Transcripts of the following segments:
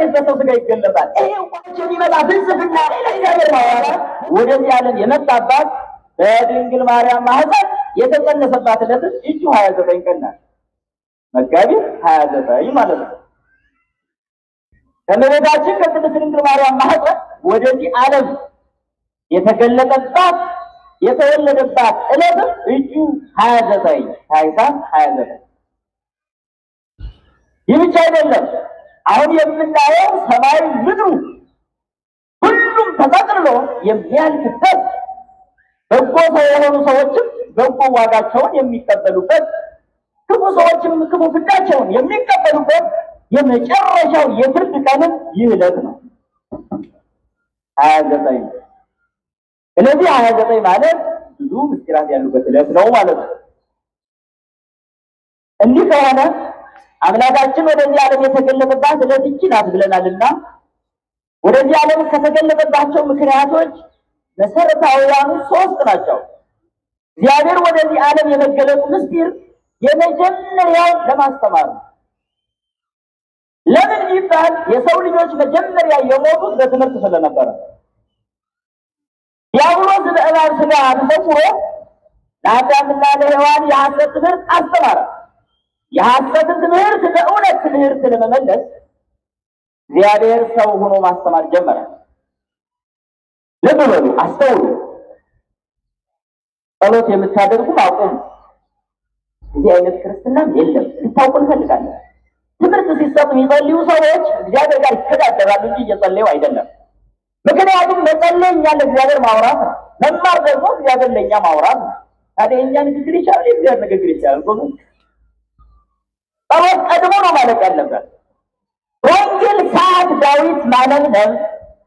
እንዴት በሰው ስጋ ይገለጣል? ይሄ እንኳን የሚመጣ ፍልስፍና ለእግዚአብሔር ማዋራት ወደዚህ ዓለም የመጣባት በድንግል ማርያም ማህፀን የተጸነሰባት ዕለት እጁ 29 ቀን ናት። መጋቢት 29 ማለት ነው። ከመቤታችን ከቅድስት ድንግል ማርያም ማህፀን ወደዚህ ዓለም የተገለጠባት የተወለደባት ዕለት እጁ 29 ታኅሳስ 29። ይህ ብቻ አይደለም። አሁን የምናየው ሰማይ ምድሩ ሁሉም ተጠቅልሎ የሚያልፍበት በጎ ሰው የሆኑ ሰዎችም በጎ ዋጋቸውን የሚቀበሉበት፣ ክፉ ሰዎችም ክፉ ፍዳቸውን የሚቀበሉበት የመጨረሻው የፍርድ ቀንም ይህ ዕለት ነው 29። ስለዚህ 29 ማለት ብዙ ምስጢራት ያሉበት ዕለት ነው ማለት ነው። እንዲህ ከሆነ አምላካችን ወደዚህ ዓለም የተገለጠባት ዕለት ይህች ናት ብለናልና ወደዚህ ዓለም ከተገለጠባቸው ምክንያቶች መሰረታዊያኑ 3 ናቸው። እግዚአብሔር ወደዚህ ዓለም የመገለጡ ምስጢር የመጀመሪያው ለማስተማር ነው። ለምን ቢባል የሰው ልጆች መጀመሪያ የሞቱት በትምህርት ስለነበረ ዲያብሎስ በእባብ ሥጋ ተሰውሮ ለአዳምና ለሔዋን የሐሰት ትምህርት አስተማረ። የሐሰትን ትምህርት በእውነት ትምህርት ለመመለስ እግዚአብሔር ሰው ሆኖ ማስተማር ጀመረ። ልብ በሉ፣ አስተውሉ። ጸሎት የምታደርጉ አቁሙ። እዚህ አይነት ክርስትናም የለም፣ ልታውቁ እንፈልጋለን። ትምህርት ሲሰጥ የሚጸልዩ ሰዎች እግዚአብሔር ጋር ይተዳደራሉ እንጂ እየጸለዩ አይደለም። ምክንያቱም መጸለይ እኛ ለእግዚአብሔር ማውራት ነው፣ መማር ደግሞ እግዚአብሔር ለእኛ ማውራት ነው። ታዲያ የእኛ ንግግር ይቻላል? የእግዚአብሔር ንግግር ይቻላል? ጸሎት ቀድሞ ነው ማለቅ ያለበት። ወንጌል ሰዓት ዳዊት ማለምለም፣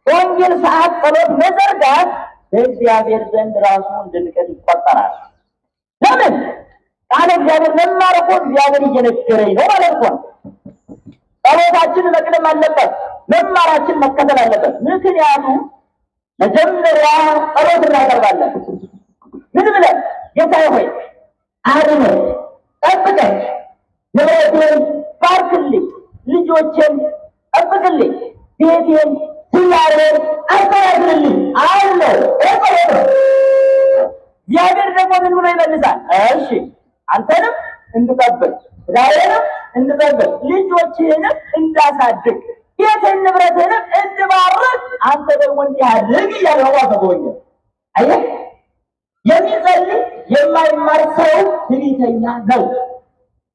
ወንጌል ሰዓት ጸሎት መዘርጋት በእግዚአብሔር ዘንድ ራሱ እንድንቀር ይቆጠራል። ለምን? ቃለ እግዚአብሔር መማር እኮ እግዚአብሔር እየነገረኝ ነው ማለት ነው። ጸሎታችን መቅደም አለበት፣ መማራችን መከተል አለበት። ምክንያቱም መጀመሪያ ጸሎት እናቀርባለን። ምን ብለን? ጌታዬ ሆይ አድነኝ፣ ጠብቀኝ፣ ንብረቴን ባርክልኝ፣ ልጆቼን ጠብቅልኝ፣ ቤቴን ትዳሬን አስተዳድርልኝ አለው። ጸሎት ነው። እግዚአብሔር ደግሞ ምን ብሎ ይመልሳል? እሺ አንተንም እንድጠብቅ፣ ትዳሬንም እንድጠብቅ፣ ልጆችህንም እንዳሳድግ፣ ቤትህን ንብረትህንም እንድባርክ አንተ ደግሞ እንዲህ አድርግ እያለ ነው አፈጎኘ። አየህ፣ የሚጸልይ የማይማር ሰው ትዕቢተኛ ነው።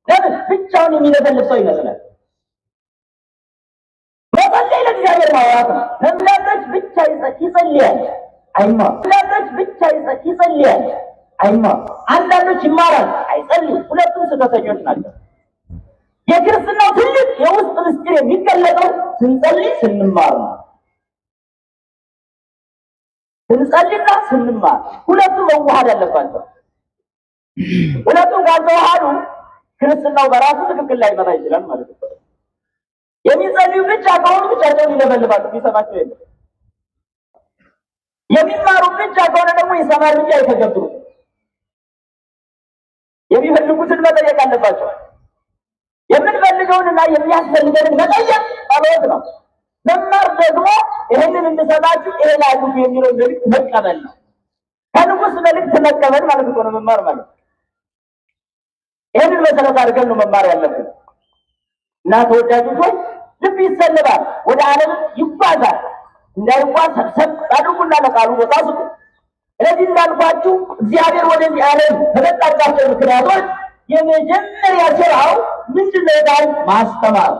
ለምን? ብቻውን የሚለፈልፍ ሰው ይመስላል። መጸለይ ለእግዚአብሔር ማውራት ነው። አንዳንዶች ብቻ ይጸልያል አይማር፣ አንዳንዶች ብቻ ይጸልያል አይማር፣ አንዳንዶች ይማራል አይጸልዩም። ሁለቱም ስህተተኞች ናቸው። የክርስትናው ትልቅ የውስጥ ምስጢር የሚገለጠው ስንጸልይ ስንማር ነው። ስንጸልይና ስንማር ሁለቱም መዋሃድ አለባቸው። ሁለቱም ካልተዋሃዱ ክርስትናው በራሱ ትክክል ላይ መጣ ይችላል ማለት ነው። የሚጸልዩ ብቻ ከሆኑ ብቻቸውን ይለፈልፋሉ፣ የሚሰማቸው የለም። የሚማሩ ብቻ ከሆነ ደግሞ ይሰማል እንጂ አይተገብሩም። የሚፈልጉትን መጠየቅ አለባቸው። የምንፈልገውንና የሚያስፈልገንን መጠየቅ ጸሎት ነው። መማር ደግሞ ይህንን እንድሰጣችሁ ይሄን አድርጉ የሚለው መልእክት መቀበል ነው። ከንጉሥ መልእክት መቀበል ማለት እኮ ነው መማር ማለት። ይህንን መሰረት አድርገን ነው መማር ያለብን እና ተወዳጆች ሆይ ልብ ይሰልባል፣ ወደ ዓለም ይጓዛል። እንዳይጓዝ ሰብሰብ አድርጉና ለቃሉ ቦታ ስጡ። ስለዚህ እንዳልኳችሁ እግዚአብሔር ወደዚህ ዓለም ከመጣባቸው ምክንያቶች የመጀመሪያ ስራው ምንድን ነው? ቃል ማስተማር።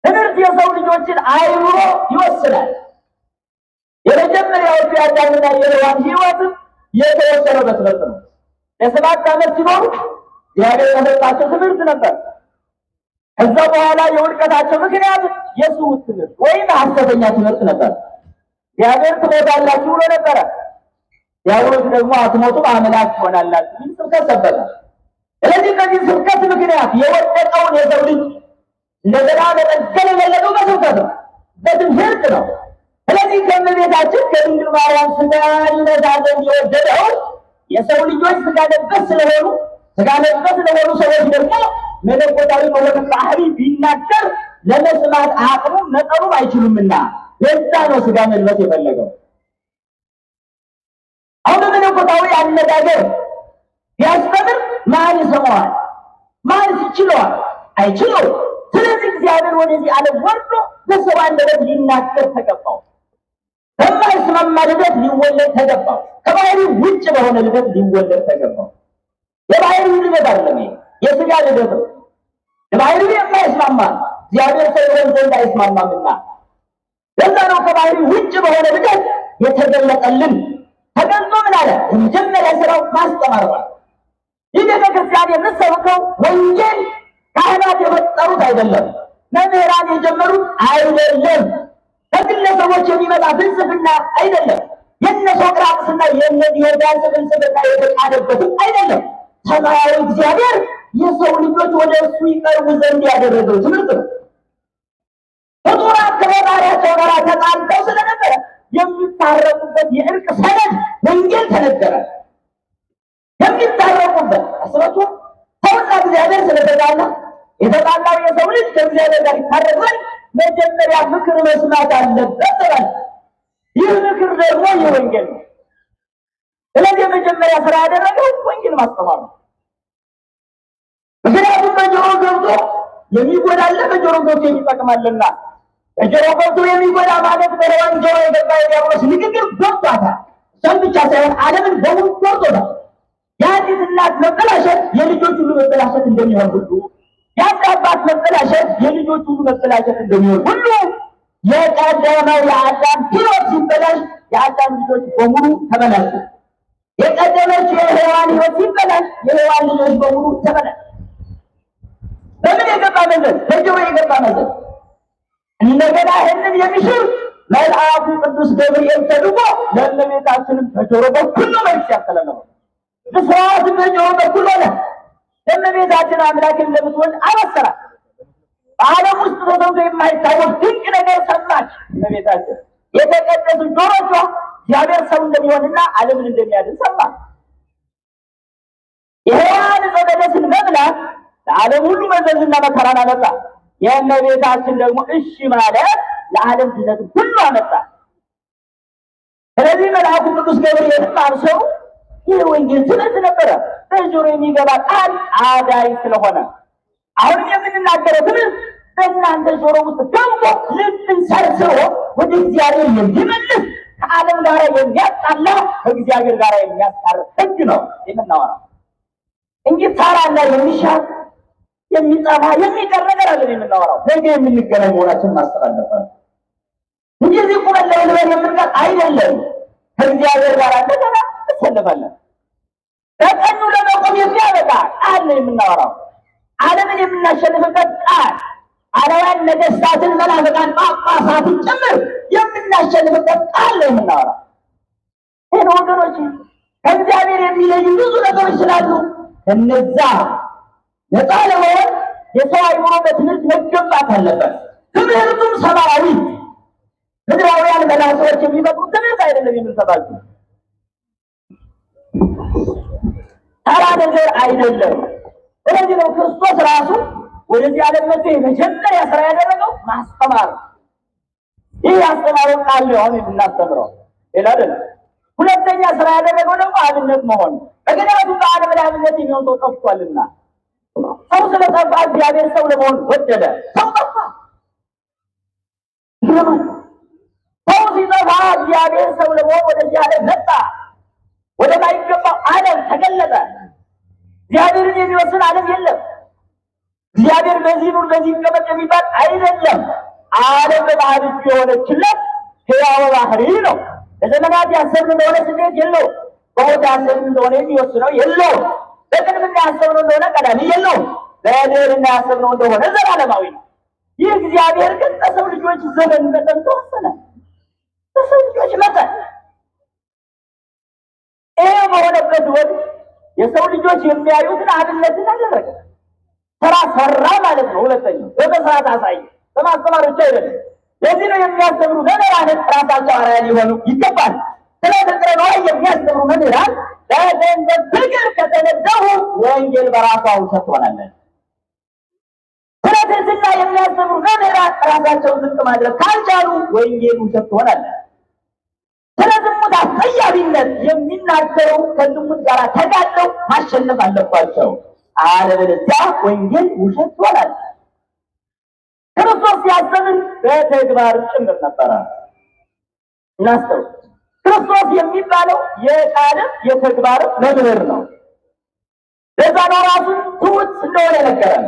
ትምህርት የሰው ልጆችን አእምሮ ይወስናል። የመጀመሪያዎቹ የአዳምና የሔዋን ሕይወትም የተወሰነው በትምህርት ነው። ለ7 ዓመት ሲኖሩ እግዚአብሔር የሰጣቸው ትምህርት ነበር። ከዛ በኋላ የውድቀታቸው ምክንያት የስሁት ትምህርት ወይም ሐሰተኛ ትምህርት ነበር። እግዚአብሔር ትሞታላችሁ ብሎ ነበረ። ዲያብሎስ ደግሞ አትሞቱም አምላክ ትሆናላችሁ ይህ ስብከት ሰበከ። ስለዚህ ከዚህ ስብከት ምክንያት የወደቀውን የሰው ልጅ እንደገና መጠገን የፈለገው በስብከት ነው፣ በትምህርት ነው። ስለዚህ ከእመቤታችን ከድንግል ማርያም ሥጋ ይነሳ ዘንድ የወደደው የሰው ልጆች ሥጋ ለበስ ስለሆኑ ሰዎች ደግሞ መለኮታዊ በሆነ ባህሪ ቢናገር ለመስማት አቅሙም መጠኑም አይችሉምና ለዛ ነው ስጋ መልበስ የፈለገው። አሁን በመለኮታዊ አነጋገር ቢያስተምር ማን ይሰማዋል? ማን ይችለዋል? አይችለው። ስለዚህ እግዚአብሔር ወደዚህ ዓለም ወርዶ በሰው አንደበት ሊናገር ተገባው። በማይስማማ ልደት ሊወለድ ተገባው። ከባህሪው ውጭ በሆነ ልደት ሊወለድ ተገባው። የባህሪው ልደት አይደለም፣ የስጋ ልደት ነው። የባህሪው የማይስማማ እግዚአብሔር ሰው ይሆን ዘንድ አይስማማምና ለዛ ነው ከባህሪው ውጭ በሆነ ልደት የተገለጠልን። ተገልጦ ምን አለ? የመጀመሪያ ስራው ማስተማር ነው። ይህ ቤተክርስቲያን የምትሰብከው ወንጌል ካህናት የፈጠሩት አይደለም፣ መምህራን የጀመሩት አይደለም፣ ከግለሰቦች የሚመጣ ፍልስፍና አይደለም፣ የነ ሶቅራጥስና የነ ዲዮዳንስ ፍልስፍና የተቃደበትም አይደለም። ሰማያዊ እግዚአብሔር የሰው ልጆች ወደ እሱ ይቀርቡ ዘንድ ያደረገው ትምህርት ነው። ፍጡራን ከፈጣሪያቸው ጋር ተጣልተው ስለነበረ የሚታረቁበት የእርቅ ሰነድ ወንጌል ተነገረ። የሚታረቁበት አስበቱ ሰውና እግዚአብሔር ስለተጣላ የተጣላው የሰው ልጅ ከእግዚአብሔር ጋር ይታረቅ ዘንድ መጀመሪያ ምክር መስማት አለበት ተባለ። ይህ ምክር ደግሞ የወንጌል ነው። ስለዚህ የመጀመሪያ ስራ ያደረገው ወንጌል ማስተማር ነው። ምክንያቱም በጆሮ ገብቶ የሚጎዳለ በጆሮ ገብቶ የሚጠቅማልና። በጆሮ ገብቶ የሚጎዳ ማለት በሔዋን ጆሮ የገባ የዲያብሎስ ንግግር ጎድቷታል። እሷን ብቻ ሳይሆን ዓለምን በሙሉ ጎድቶታል። የአንዲት እናት መበላሸት የልጆች ሁሉ መበላሸት እንደሚሆን ሁሉ የአንድ አባት መበላሸት የልጆች ሁሉ መበላሸት እንደሚሆን ሁሉ የቀደመው የአዳም ሕይወት ሲበላሽ የአዳም ልጆች በሙሉ ተበላሹ። የቀደመችው የሔዋን ሕይወት ሲበላሽ የሔዋን ልጆች በሙሉ ተበላሹ። በምን የገባ መዘዝ? በጆሮ የገባ መዘዝ። እንደገና ይህንን የሚሽር መልአኩ ቅዱስ ገብርኤል ተልኮ ለእመቤታችንም በጆሮ በኩል ነው መልስ ያስተላለፈው። ብስራት በጆሮ በኩል ሆነ። ለእመቤታችን አምላክን እንደምትወልድ አበሰራት። በዓለም ውስጥ ተሰምቶ የማይታወቅ ድንቅ ነገር ሰማች እመቤታችን። የተቀደሱ ጆሮቿ እግዚአብሔር ሰው እንደሚሆንና ዓለምን እንደሚያድን ሰማች። የሔዋን ዕፀ በለስን መብላት ለዓለም ሁሉ መዘዝና መከራን አመጣ። የእመቤታችን ደግሞ እሺ ማለት ለዓለም ድነት ሁሉ አመጣ። ስለዚህ መልአኩ ቅዱስ ገብርኤል አርሰው ይህ ወንጌል ትምህርት ነበረ። በጆሮ የሚገባ ቃል አዳኝ ስለሆነ አሁንም የምንናገረው ትምህርት በእናንተ ጆሮ ውስጥ ገብቶ ልብን ሰርስሮ ወደ እግዚአብሔር የሚመልስ ከዓለም ጋር የሚያጣላ ከእግዚአብሔር ጋር የሚያስታርቅ ሕግ ነው የምናወራው እንጂ ታራና የሚሻል የሚጠፋ የሚቀር ነገር አለን የምናወራው። ነገ የምንገናኝ መሆናችን ማስተላለፋል እንጂ እዚህ ቁመን ለመልበል የምንቀር አይደለም። ከእግዚአብሔር ጋር እንደገና እንሰለፋለን። በቀኙ ለመቆም የሚያበቃ ቃል ነው የምናወራው። ዓለምን የምናሸንፍበት ቃል፣ ዓለማውያን ነገሥታትን፣ መናፍቃን፣ ጳጳሳትን ጭምር የምናሸንፍበት ቃል ነው የምናወራው። ይህን ወገኖች ከእግዚአብሔር የሚለዩ ብዙ ነገሮች ስላሉ እነዛ ነፃ ለመሆን የሰው አይምሮ በትምህርት መገንባት አለበት። ትምህርቱም ሰማያዊ ምድራውያን መላእክቶች የሚመጡት ትምህርት አይደለም የምንሰጣችሁ፣ ተራ ነገር አይደለም። ስለዚህ ነው ክርስቶስ ራሱ ወደዚህ ዓለም መጥቶ የመጀመሪያ ስራ ያደረገው ማስተማር። ይህ ያስተማረው ቃል ነው አሁን የምናስተምረው፣ ሌላ አይደለም። ሁለተኛ ስራ ያደረገው ደግሞ አብነት መሆን። ምክንያቱም በዓለም ላይ አብነት የሚሆን ሰው ጠፍቷልና። ሰው ስለጠፋ እግዚአብሔር ሰው ለመሆን ወደደ። ሰው ጠፋ። ሰው ሲጠፋ እግዚአብሔር ሰው ለመሆን ወደዚህ ዓለም መጣ። ወደማይገባው ዓለም ተገለጠ። እግዚአብሔርን የሚወስን ዓለም የለም። እግዚአብሔር በዚህ ኑር በዚህ ይቀመጥ የሚባል አይደለም። ዓለም በባህር እጁ የሆነችለት ሕያው ባህሪ ነው። ለዘመናት ያሰብን እንደሆነ ስሜት የለው። በሞት ያሰብን እንደሆነ የሚወስነው የለው። በቅድምና ያሰብነው እንደሆነ ቀዳሚ የለው። በድህርና ያሰብነው እንደሆነ ዘላለማዊ ነው። ይህ እግዚአብሔር ግን በሰው ልጆች ዘመን መጠን ተወሰነ። በሰው ልጆች መጠን ይህ በሆነበት ወቅት የሰው ልጆች የሚያዩትን አብነትን አደረገ። ስራ ሰራ ማለት ነው። ሁለተኛው በመስራት አሳየ። በማስተማር ብቻ አይደለም። ለዚህ ነው የሚያስተምሩ መምህራን ራሳቸው አርአያ ሊሆኑ ይገባል። ስለ ፍቅረ ነዋይ የሚያስተምሩ መምህራን በገንዘብ ፍቅር ከተነደፉ ወንጌል በራሷ ውሸት ትሆናለች። ስለ በትህትና የሚያስተምሩ መምህራን ራሳቸውን ዝቅ ማድረግ ካልቻሉ ወንጌል ውሸት ትሆናለች። ስለ ዝሙት አስጸያፊነት የሚናገሩ ከዝሙት ጋር ተጋድለው ማሸነፍ አለባቸው። አለበለዚያ ወንጌል ውሸት ትሆናለች። ክርስቶስ ሲያስተምር በተግባር ጭምር ነበረ። እናስተው ክርስቶስ የሚባለው የቃልም የተግባርም መምህር ነው። ለዛ ነው ራሱን ትሑት እንደሆነ የነገረን።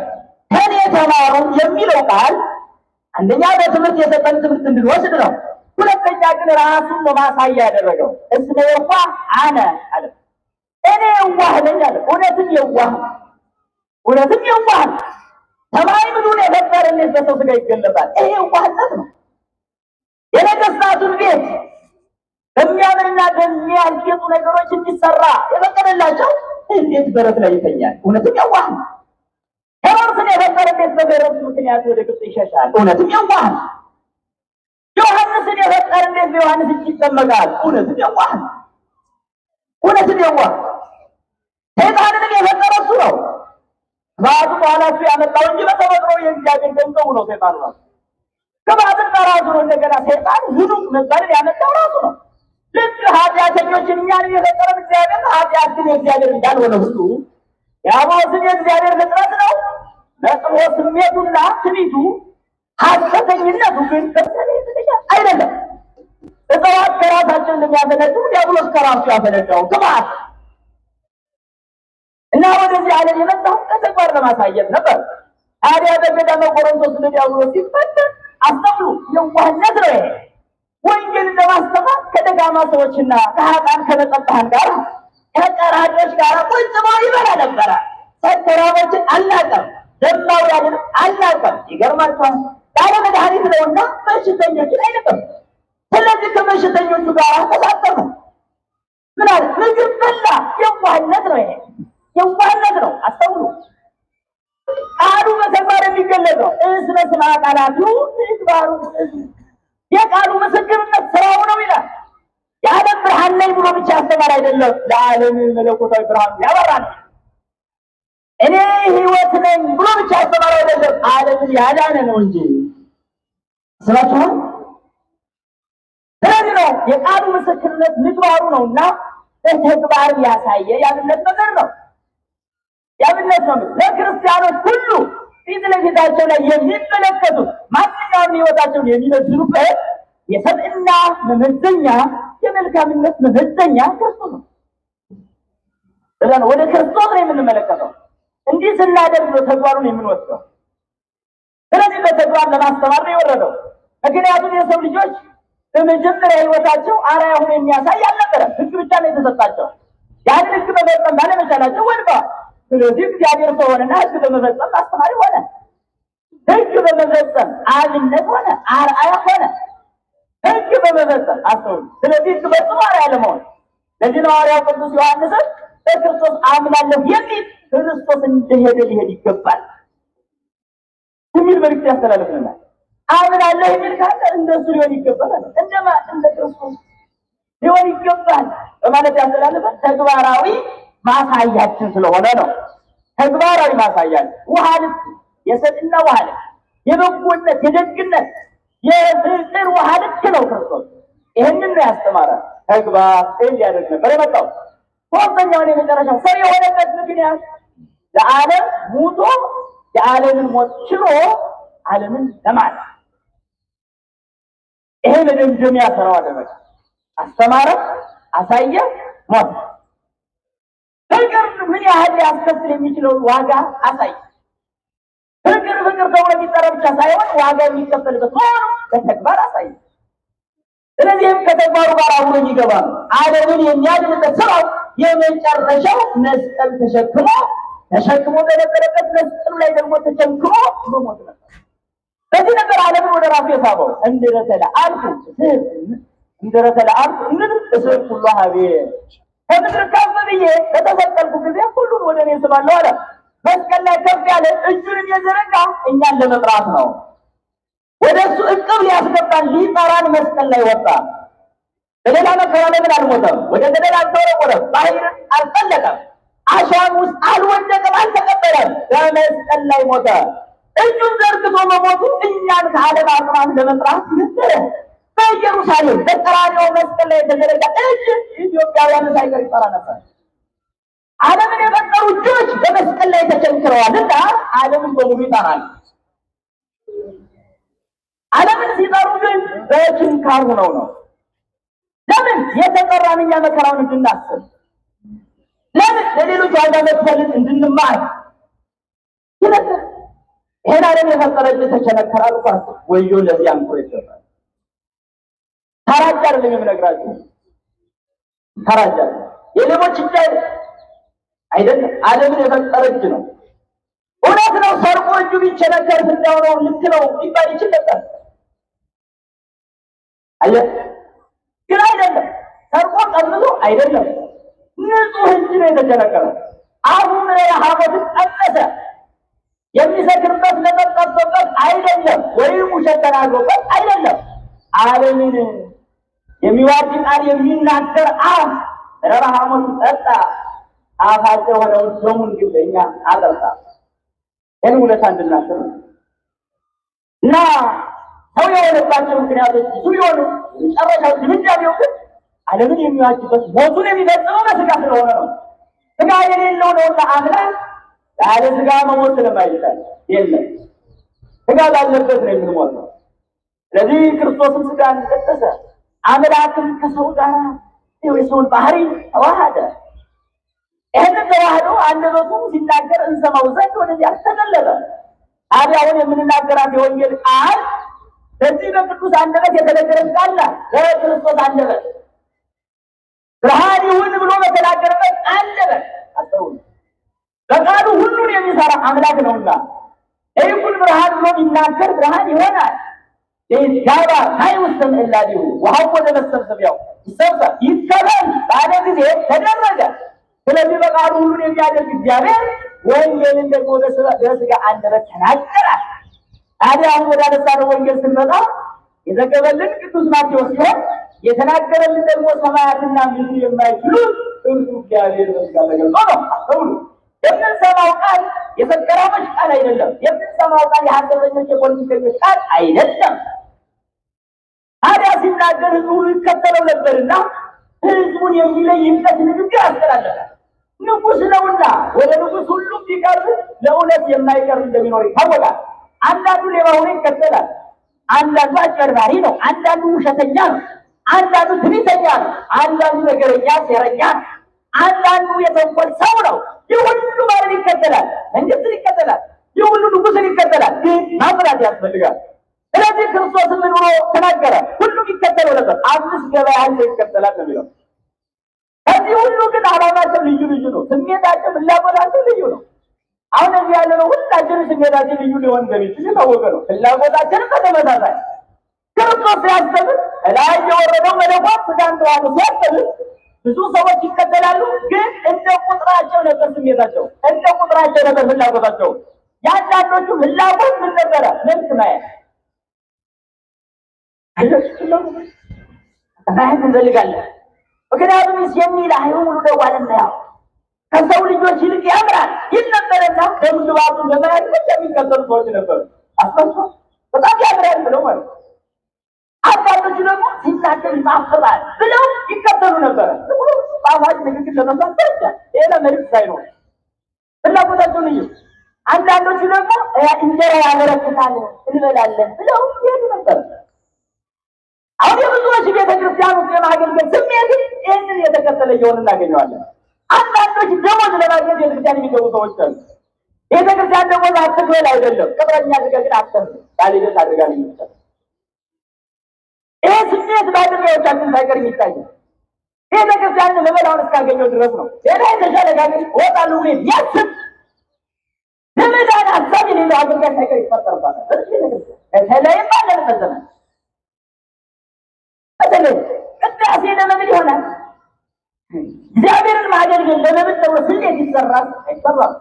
ከኔ ተማሩ የሚለው ቃል አንደኛ በትምህርት የሰጠን ትምህርት እንድንወስድ ነው። ሁለተኛ ግን ራሱን በማሳያ ያደረገው እስመ የዋህ አነ አለ። እኔ የዋህ ነኝ አለ። እውነትም የዋህ ሰማይ ምድሩን የፈጠረ እንዴት በሰው ሥጋ ይገለጣል? ይሄ የዋህነት ነው። የነገሥታቱን ቤት በሚያምርና በሚያስጌጡ ነገሮች እንዲሰራ የፈቀደላቸው እንዴት በረት ላይ ይተኛል? እውነትም የዋህ ነው። ሄሮድስን የፈጠረ እንዴት በገረቱ ምክንያት ወደ ግብፅ ይሸሻል? እውነትም የዋህ ነው። ዮሐንስን የፈጠረ እንዴት በዮሐንስ እጅ ይጠመቃል? እውነትም የዋህ ነው። ሰይጣንንም የፈጠረ እሱ ነው። ባቱ በኋላ እሱ ያመጣው እንጂ በተፈጥሮ የእግዚአብሔር ገንዘቡ ነው። ሰይጣን ራሱ ከማትን በራሱ ነው። እንደገና ሰይጣን ሁሉ መባልን ያመጣው ራሱ ነው። ልክ ኃጢአተኞችን እኛን የፈጠረን እግዚአብሔር ኃጢአት ግን የእግዚአብሔር እንዳልሆነ ሁሉ ዲያብሎስን የእግዚአብሔር ፍጥረት ነው። መጥፎ ስሜቱና ትዕቢቱ ሐሰተኝነቱ ግን አይደለም። እጽዋት ከራሳቸው እንደሚያፈነዱ ዲያብሎስ ከራሱ ያፈነዳው ግባት እና ወደዚህ ዓለም የመጣው በተግባር ለማሳየት ነበር። ታዲያ በገዳመ ቆሮንቶስ ለዲያብሎስ ሲፈተን አስተምሩ የዋህነት ነው። ይሄ ወንጌልን ለማስተማር ከደጋማ ሰዎችና ከኃጥአን ከመጸባሃን ጋር ከቀራጮች ጋር ቁጭ ብሎ ይበላ ነበረ። ሰከራሞችን አልናቀም፣ ደማውያንን አልናቀም። ይገርማችኋል። ባለ መድኃኒት ነውና በሽተኞችን አይነቅም። ስለዚህ ከበሽተኞቹ ጋር ተሳተፈ። ምን አለ? ምግብ በላ። የዋህነት ነው። ይሄ የዋህነት ነው። አስተውሉ። ቃሉ በተግባር የሚገለጽ ነው። እስመ ስማ ቃላቱ ተግባሩ የቃሉ ምስክርነት ስራው ነው ይላል። የዓለም ብርሃን ነኝ ብሎ ብቻ ያስተማር አይደለም፣ ለዓለም መለኮታዊ ብርሃን ያበራ ነው። እኔ ሕይወት ነኝ ብሎ ብቻ ያስተማር አይደለም፣ ዓለምን ያዳነ ነው እንጂ ስላችሁ። ስለዚህ ነው የቃሉ ምስክርነት ምግባሩ ነውና በተግባር ያሳየ ያብነት ነገር ነው። ያብነት ነው ለክርስቲያኖች ሁሉ ፊት ለፊታቸው ላይ የሚመለከቱት ማንኛውም ሕይወታቸውን የሚመዝኑበት የሰብዕና መመዘኛ የመልካምነት መመዘኛ ክርስቶስ ነው። ስለዚህ ወደ ክርስቶስ ነው የምንመለከተው። እንዲህ ስናደርግ ነው ተግባሩን የምንወስደው። ስለዚህ በተግባር ለማስተማር ነው የወረደው። ምክንያቱም የሰው ልጆች በመጀመሪያ ሕይወታቸው አርአያ ሆኖ የሚያሳይ አልነበረም። ሕግ ብቻ ነው የተሰጣቸው። ያን ሕግ በመፈጸም ባለመቻላቸው ወድቀዋል። ስለዚህ እግዚአብሔር ሰው ሆነና ሕግ በመፈጸም አስተማሪ ሆነ። ሕግ በመፈጸም አብነት ሆነ፣ አርአያ ሆነ። ሕግ በመፈጸም አስተውሉ። ስለዚህ ሕግ ፈጽሞ አርአያ ለመሆን ለዚህ ነው ሐዋርያው ቅዱስ ዮሐንስን በክርስቶስ አምናለሁ የሚል ክርስቶስ እንደሄደ ሊሄድ ይገባል የሚል መልዕክት ያስተላልፍልናል። አምናለሁ የሚል ካለ እንደሱ ሊሆን ይገባል፣ እንደ ክርስቶስ ሊሆን ይገባል በማለት ያስተላልፋል። ተግባራዊ ማሳያችን ስለሆነ ነው። ተግባራዊ ማሳያችን ውሃ ልክ የሰጥና ውሃ ልክ የበጎነት የደግነት የፍቅር ውሃ ልክ ነው ክርስቶስ። ይህንን ነው ያስተማረ። ተግባር እንዲያደርግ ነበር የመጣው። ሶስተኛውን የመጨረሻው ሰው የሆነበት ምክንያት ለዓለም ሙቶ የዓለምን ሞት ችሎ ዓለምን ለማዳን ይሄ መደምደሚያ ስራው አደረገ። አስተማረ፣ አሳየ፣ ሞተ። ፍቅር ምን ያህል ሊያስከፍል የሚችለውን ዋጋ አሳየ። ፍቅር ተብሎ የሚጠራ ብቻ ሳይሆን ዋጋ የሚከፈልበት ሆኖ በተግባር አሳየ። ስለዚህም ከተግባሩ ጋር አብሮ የሚገባ ነው። ዓለምን የሚያድንበት ስራው የመጨረሻው መስቀል ተሸክሞ በነበረበት መስቀሉ ላይ ደግሞ ተቸንክሮ በሞት ነበር። በዚህ ነበር ዓለምን ወደ ራሱ የሳበው። እንድረተለ አልኩ ምን እስር ሁሉ ሀቤ ከምድር ከፍ ብዬ በተሰቀልኩ ጊዜ ሁሉን ወደ እኔ ስባለሁ አለ። መስቀል ላይ ከፍ ያለ እጁን የዘረጋ እኛን ለመጥራት ነው። ወደ እሱ እቅብ ሊያስገባን ሊጠራን መስቀል ላይ ወጣ። በሌላ መከራ ለምን አልሞተም? ወደ ገደል አልተወረወረም፣ ባህር አልጠለቀም፣ አሸዋም ውስጥ አልወደቀም፣ አልተቀበለም። በመስቀል ላይ ሞተ። እጁን ዘርግቶ መሞቱ እኛን ከዓለም አጽናፍ ለመጥራት ነበረ። በኢየሩሳሌም በቀራንዮ መስቀል ላይ የተዘረጋ እጅ ኢትዮጵያውያን ሳይቀር ይጠራ ነበር። ዓለምን የፈጠሩ እጆች በመስቀል ላይ ተቸንክረዋልና ዓለምን በሙሉ ይጠራል። ዓለምን ሲጠሩ ግን በችንካር ሆነው ነው። ለምን? የተጠራን እኛ መከራውን እንድናስብ፣ ለምን? ለሌሎች ዋጋ መክፈልን እንድንማር። ይሄን ዓለም የፈጠረ እጅ ተቸነከራል። ወዮ ለዚህ አንኩር ይገባል። ታራጅ አይደለም የምነግራችሁ፣ ታራጅ የሌቦች እጅ አይደለም፣ ዓለምን የፈጠረ እጅ ነው። እውነት ነው። ሰርቆ እጁ ቢቸነከር ፍዳው ነው፣ ልክ ነው ሊባል ይችል ነበር። ግን አይደለም። ሰርቆ ቀምቶ አይደለም፣ ንጹህ እጅ ነው የተቸነከረው። አሁን ሐሞትን ቀመሰ። የሚሰክርበት መጠጥ ጠጥቶበት አይደለም፣ ወይም ውሸት ተናግሮበት አይደለም። ዓለምን የሚዋጅ ቃል የሚናገር አፍ ረራ ሐሞትን ጠጣ። አፋቸው ሆነውን ደሙን ግን ለእኛ አጠጣ። ይህን ውለታ እንድናስብ እና ሰው የሆነባቸው ምክንያቶች ብዙ ቢሆኑ መጨረሻው ድምዳሜው ግን ዓለምን የሚዋጅበት ሞቱን የሚፈጽመው በሥጋ ስለሆነ ነው። ሥጋ የሌለው ነውና አምላክ ያለ ሥጋ መሞት ስለማይቻል የለም፣ ሥጋ ባለበት ነው የምንሞተው። ስለዚህ ክርስቶስም ሥጋን ቀደሰ፣ አምላክም ከሰው ጋር የሰውን ባህሪ ተዋሃደ። ይህንን ተዋህዶ አንደበቱ ሲናገር እንሰማው ዘንድ ወደዚያ ተገለጠ። ታዲያ አሁን የምንናገራት የወንጌል ቃል በዚህ በቅዱስ አንደበት የተነገረች ቃል ናት። በክርስቶስ አንደበት ብርሃን ይሁን ብሎ በተናገረበት አንደበት አስተውሉ። በቃሉ ሁሉን የሚሰራ አምላክ ነውና ይሁን ብርሃን ብሎ ቢናገር ብርሃን ይሆናል። ይጋባ ሃይውስተ ምዕላዲሁ ውሃው ወደ መሰብሰቢያው ይሰብሰብ ይከበል ባለ ጊዜ ተደረገ። ስለዚህ በቃሉ ሁሉን የሚያደርግ እግዚአብሔር ወንጌልን ደግሞ በሥጋ አንደበት ተናገራል። ታዲያ አሁን ወደ አነሳነው ወንጌል ስንመጣ የዘገበልን ቅዱስ ማቴዎስ ሲሆን የተናገረልን ደግሞ ሰማያትና ምድር የማይችሉት እርሱ እግዚአብሔር በሥጋ ተገልጦ ነው። አስተውሉ። የምንሰማው ቃል የሰከራሞች ቃል አይደለም። የምንሰማው ቃል የሐሰተኞች የፖለቲከኞች ቃል አይደለም። ታዲያ ሲናገር ሕዝቡ ሁሉ ይከተለው ነበርና ሕዝቡን የሚለይበት ንግግር አስተላለፈ። ንጉሥ ነውና ወደ ንጉሥ ሁሉም ቢቀርብ ለእውነት የማይቀርብ እንደሚኖር ይታወቃል። አንዳንዱ ሌባ ሆኖ ይከተላል፣ አንዳንዱ አጭበርባሪ ነው፣ አንዳንዱ ውሸተኛ ነው፣ አንዳንዱ ትዕቢተኛ ነው፣ አንዳንዱ ነገረኛ ሴረኛ ነው፣ አንዳንዱ የተንኮል ሰው ነው። ይህ ሁሉ ማለት ይከተላል፣ መንግስትን ይከተላል፣ ይህ ሁሉ ንጉሥን ይከተላል። ግን ማምራት ያስፈልጋል። ስለዚህ ክርስቶስ ምን ብሎ ተናገረ? ሁሉም ይከተለው ነበር። 5 ገበያ ያህል ይከተላል ነው የሚለው። ከዚህ ሁሉ ግን ዓላማቸው ልዩ ልዩ ነው። ስሜታቸው፣ ፍላጎታቸው ልዩ ነው። አሁን እዚህ ያለ ነው ሁላችንም ስሜታችን ልዩ ሊሆን እንደሚችል የታወቀ ነው። ፍላጎታችንም በተመሳሳይ ክርስቶስ ሲያስተምር ላይ የወረደው መለኮት ሥጋን ተዋህዶ ሲያስተምር ብዙ ሰዎች ይከተላሉ። ግን እንደ ቁጥራቸው ነበር ስሜታቸው፣ እንደ ቁጥራቸው ነበር ፍላጎታቸው። ያንዳንዶቹ ፍላጎት ምን ነበረ? መልክ ማየት ማየት እንፈልጋለን። ምክንያቱም የሚል አይሁን ሙሉ ደዋልና ያው ከሰው ልጆች ይልቅ ያምራል ይል ነበረና በምግባቱን ለማየት ብቻ የሚከተሉ ሰዎች ነበሩ። አስፈርቶ በጣም ያምራል ብለው ማለት ነው። አንዳንዶቹ ደግሞ ሲናገር ይጣፍጣል ብለው ይከተሉ ነበረ። ሁሉ ጣፋጭ ንግግር ለመስማት ብቻ ሌላ መልዕክት ሳይኖር ፍላጎታቸው ልዩ። አንዳንዶቹ ደግሞ እንጀራ ያበረክታል እንበላለን ብለው ይሄዱ ነበር። አሁን የብዙዎች ቤተክርስቲያን ውስጥ የማገልገል ስሜት ይህንን የተከተለ እየሆነ እናገኘዋለን። አንዳንዶች ደሞዝ ለማግኘት ቤተክርስቲያን የሚገቡ ሰዎች አሉ። ቤተክርስቲያን ደሞዝ አትክፈል አይደለም፣ ቅጥረኛ አድርገህ ግን አትከፍል ባለቤት አድርጋ ይመስላል። ይህ ስሜት በአገልጋዮቻችን ሳይቀር የሚታይ ቤተክርስቲያን ለመላውን እስካገኘው ድረስ ነው። ሌላ የተሻለ ጋገኝ ወጣሉ ብሎ የሚያስብ ለመዳን ሀሳብ የሌለው አገልጋይ ሳይቀር ይፈጠርባታል። በተለይም ባለንበት ዘመን በተለይ ቅዳሴ ለመብል ይሆናል። እግዚአብሔርን ማገልገል ለመብል ተብሎ ስሌት ይሰራል አይሰራም?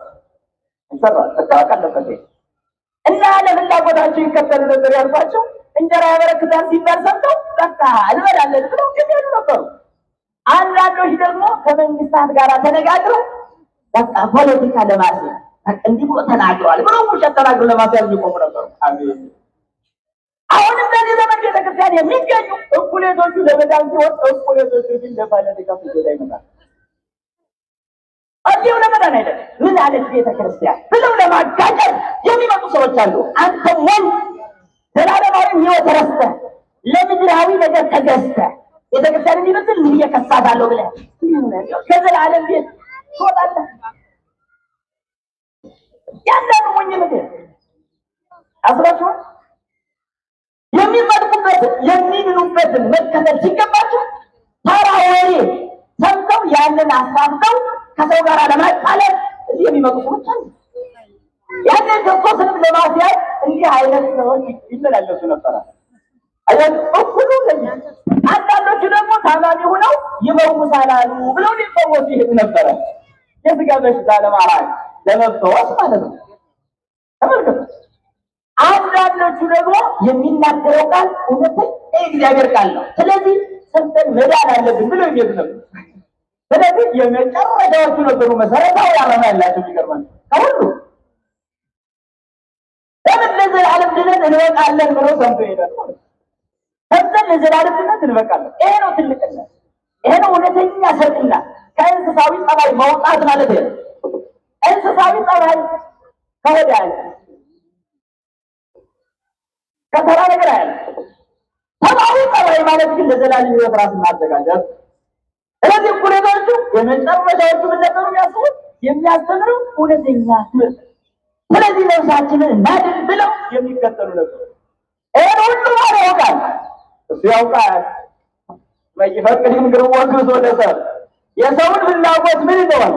ይሰራል። መታወቅ አለበት። እና ለፍላጎታቸው ይከተሉ ነበር ያልኳቸው። እንጀራ ያበረክታል ሲባል ሰምተው በቃ እንበላለን ብለው የሚሄዱ ነበሩ። አንዳንዶች ደግሞ ከመንግስታት ጋር ተነጋግረው በቃ ፖለቲካ ለማድረግ እንዲህ ብሎ ተናግሯል ብሎ ውሸት ተናግሮ ለማስያዝ ይቆሙ ነበሩ። አሜን። አሁንም በዚህ ዘመን ቤተክርስቲያን የሚገኙ እኩሌቶቹ ለመዳን ሲሆን እኩሌቶቹ ግን ለባለጠጋ ፍጆታ ይመጣል። እንዲሁ ለመዳን አይደለም። ምን አለች ቤተክርስቲያን ብለው ለማጋጨት የሚመጡ ሰዎች አሉ። አንተ ሞኝ ዘላለማዊ ሕይወት ረስተህ ለምድራዊ ነገር ተገዝተህ ቤተክርስቲያን እንዲመስል ምን እየከሳታለሁ ብለህ ከዘላለም ቤት ትወጣለህ። ያንዳንዱ ሞኝ ምድር አስባችኋል? የሚመጥቁበት የሚድኑበትን መከተል ሲገባቸው ተራ ወሬ ሰምተው ያንን አሳብተው ከሰው ጋር ለማጣላት እዚህ የሚመጡ ሰዎች አሉ። ያንን ክርስቶስንም ለማስያዝ እንዲህ አይነት ሰዎች ይመላለሱ ነበረ። እኩሉ አንዳንዶቹ ደግሞ ታማሚ ሆነው ይመውሳላሉ ብለው ሊፈወሱ ይሄዱ ነበረ። የስጋ በሽታ ለማራቅ ለመፈወስ ማለት ነው። ተመልከቱ። አንዳንዶቹ ደግሞ የሚናገረው ቃል እውነተኛ የእግዚአብሔር ቃል ነው። ስለዚህ ሰምተን መዳን አለብን ብለው የሚሄዱ ነበር። ስለዚህ የመጨረሻዎቹ ነበሩ መሰረታዊ ዓላማ ያላቸው። የሚገርመን ከሁሉ ለምን ለዘላለም ድነት እንበቃለን ብለው ሰምቶ ይሄዳል። ሰምተን ለዘላለም ድነት እንበቃለን። ይሄ ነው ትልቅነት። ይሄ ነው እውነተኛ ሰጥና ከእንስሳዊ ጠባይ መውጣት ማለት ነው። እንስሳዊ ጠባይ ከወዲያ ያለ ከተራ ነገር አያለ ሰብአዊ ጠባይ ማለት ግን ለዘላለም ሕይወት ራስን ማዘጋጀት። ስለዚህ እኩሌቶቹ የመጨረሻዎቹ ምን ነበሩ የሚያስቡት? የሚያስተምሩ እውነተኛ ትምህርት። ስለዚህ ነፍሳችንን እናድን ብለው የሚከተሉ ነበሩ። ይህን ሁሉ ማን ያውቃል? እሱ ያውቃል። ይፈቅድም ግርቦ ግብዞ ለሰብ የሰውን ፍላጎት ምን እንደሆነ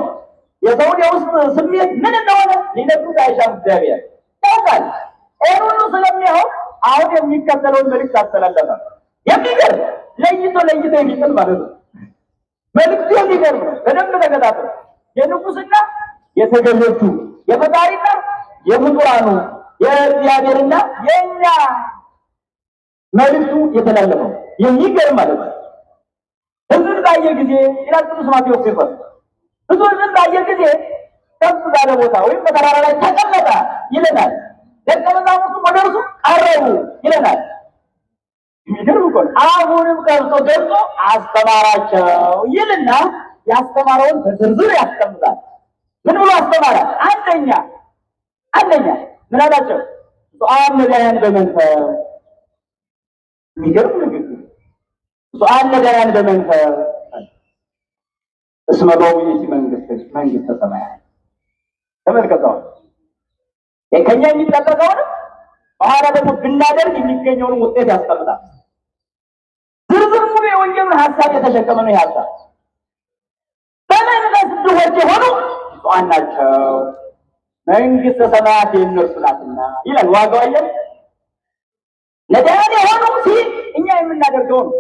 የሰውን የውስጥ ስሜት ምን እንደሆነ ሊነግሩት አይሻም። እግዚአብሔር ያውቃል። ይህን ሁሉ ስለሚያውቅ አሁን የሚከተለውን መልእክት አስተላለፈ። የሚገርም ለይቶ የሚጥል ማለት ነው። መልእክቱ የሚገርም ነው። በደንብ ተከታተሉ። የንጉሥና የተገዦቹ የፈጣሪና የፍጡራኑ የእግዚአብሔርና የእኛ መልእክቱ የተላለፈው የሚገርም ማለት ነው። ሕዝብን ባየ ጊዜ ይላል ቅዱስ ማቴዎስ ሲፈስ ብዙ ሕዝብን ባየ ጊዜ ከፍ ባለ ቦታ ወይም በተራራ ላይ ተቀመጠ ይለናል። ደቀ መዛሙርቱ ወደ እርሱ ቀረቡ ይለናል። የሚገርም እኮ ነው። አሁንም ከብቶ ገብቶ አስተማራቸው ይልና ያስተማረውን በዝርዝር ያስቀምጣል። ምን ብሎ አስተማረ? አንደኛ ምን አላቸው? ጾም ነዳያን በመንፈስ የሚገርም ንግግር። ጾም ነዳያን በመንፈስ እስመ ሎሙ ይእቲ መንግሥተ ሰማያት። ተመልከተው። ከኛ የሚጠበቀውን በኋላ ደግሞ ብናደርግ የሚገኘውን ውጤት ያስቀምጣል። ዝርዝር ሙሉ የወንጌሉን ሀሳብ የተሸከመ ነው። ሀሳብ በመንፈስ ድሆች የሆኑ ብፁዓን ናቸው መንግሥተ ሰማያት የእነርሱ ናትና ይላል። ዋጋው አየህ። ነዳያን የሆኑ ሲል እኛ የምናደርገው ነው።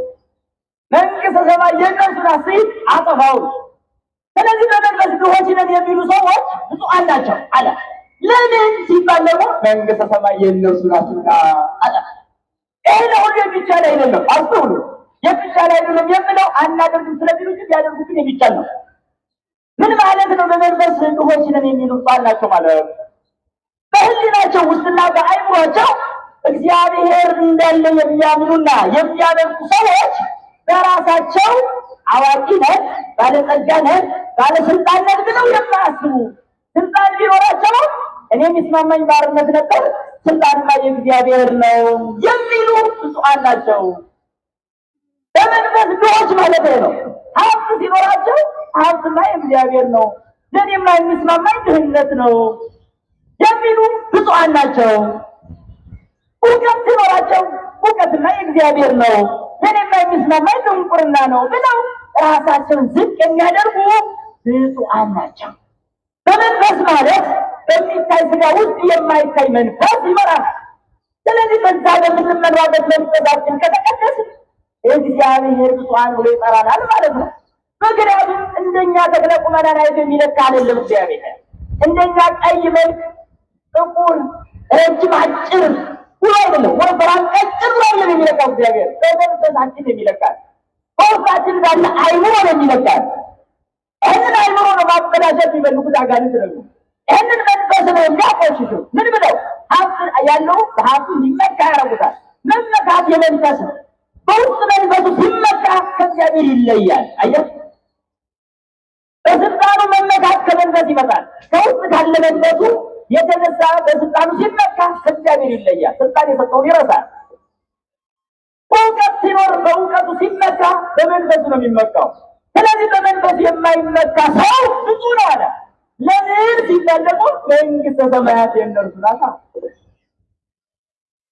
መንግሥተ ሰማይ የእነርሱ ናት ሲል አጠፋው። ስለዚህ በመንፈስ ድሆች ነን የሚሉ ሰዎች ብፁዓን ናቸው አለ። ለምን ሲባል ደግሞ መንግሥተ ሰማይ የእነርሱ ናትና አለ። ይሄ ለሁሉ የሚቻል አይደለም። አስተውሉ። የሚቻል አይደለም የምለው አናደርግም ስለሚሉ ቢያደርጉ ግን የሚቻል ነው። ምን ማለት ነው? በመንፈስ ድሆች ነን የሚሉ ብፁዓን ናቸው ማለት በሕሊናቸው ውስጥና በአእምሯቸው እግዚአብሔር እንዳለ የሚያምኑና የሚያመልኩ ሰዎች በራሳቸው አዋቂ ነን፣ ባለጸጋ ነን፣ ባለስልጣን ነን ብለው የማያስቡ ስልጣን ቢኖራቸው እኔ የሚስማማኝ ባርነት ነበር፣ ስልጣንማ የእግዚአብሔር ነው የሚሉ ብፁዓን ናቸው። በመንፈስ ድሆች ማለት ነው። ሀብት ሲኖራቸው ሀብትማ የእግዚአብሔር ነው፣ ለእኔማ የሚስማማኝ ድህነት ነው የሚሉ ብፁዓን ናቸው። እውቀት ሲኖራቸው እውቀትና የእግዚአብሔር ነው፣ ለእኔማ የሚስማማኝ ድንቁርና ነው ብለው ራሳቸውን ዝቅ የሚያደርጉ ብፁዓን ናቸው። በመንፈስ ማለት በሚታይ ስጋ ውስጥ የማይታይ መንፈስ ይመራል። ስለዚህ በዛ በምንመራበት መንፈሳችን ከተቀደስ እግዚአብሔር ብፁዓን ብሎ ይጠራናል ማለት ነው። ምክንያቱም እንደኛ ተክለ ቁመናን አይቶ የሚለካ አይደለም። እግዚአብሔር እንደኛ ቀይ መልክ፣ ጥቁር፣ ረጅም፣ አጭር ብሎ አይደለም። ወፍራም፣ ቀጭን ብሎ አይደለም የሚለካው እግዚአብሔር በመንፈሳችን የሚለካል። በውስጣችን ባለ አይምሮ ነው የሚለካል። ይህንን አይምሮ ነው ማበላሸት የሚፈልጉት አጋንንት ደግሞ። ይህንን መንፈስ ነው የሚያቆሽሹ። ምን ብለው ሀብት ያለው በሀብቱ እንዲመካ ያደርጉታል። መመካት የመንፈስ ነው። በውስጥ መንፈሱ ሲመካ ከእግዚአብሔር ይለያል። አየህ፣ በስልጣኑ መመካት ከመንፈስ ይመጣል። ከውስጥ ካለ መንፈሱ የተነሳ በስልጣኑ ሲመካ ከእግዚአብሔር ይለያል። ስልጣን የሰጠውን ይረሳል። በእውቀት ሲኖር በእውቀቱ ሲመካ በመንፈሱ ነው የሚመካው። ስለዚህ በመንፈስ የማይመካ ሰው ብዙ ነው አለ። ለምን ሲባል ደግሞ መንግሥተ ሰማያት የእነርሱ ናት።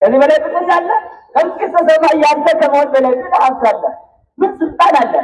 ከዚህ በላይ ጥቅም አለ? መንግሥተ ሰማይ ያንተ ከመሆን በላይ ምን ሀብት አለ? ምን ስልጣን አለ?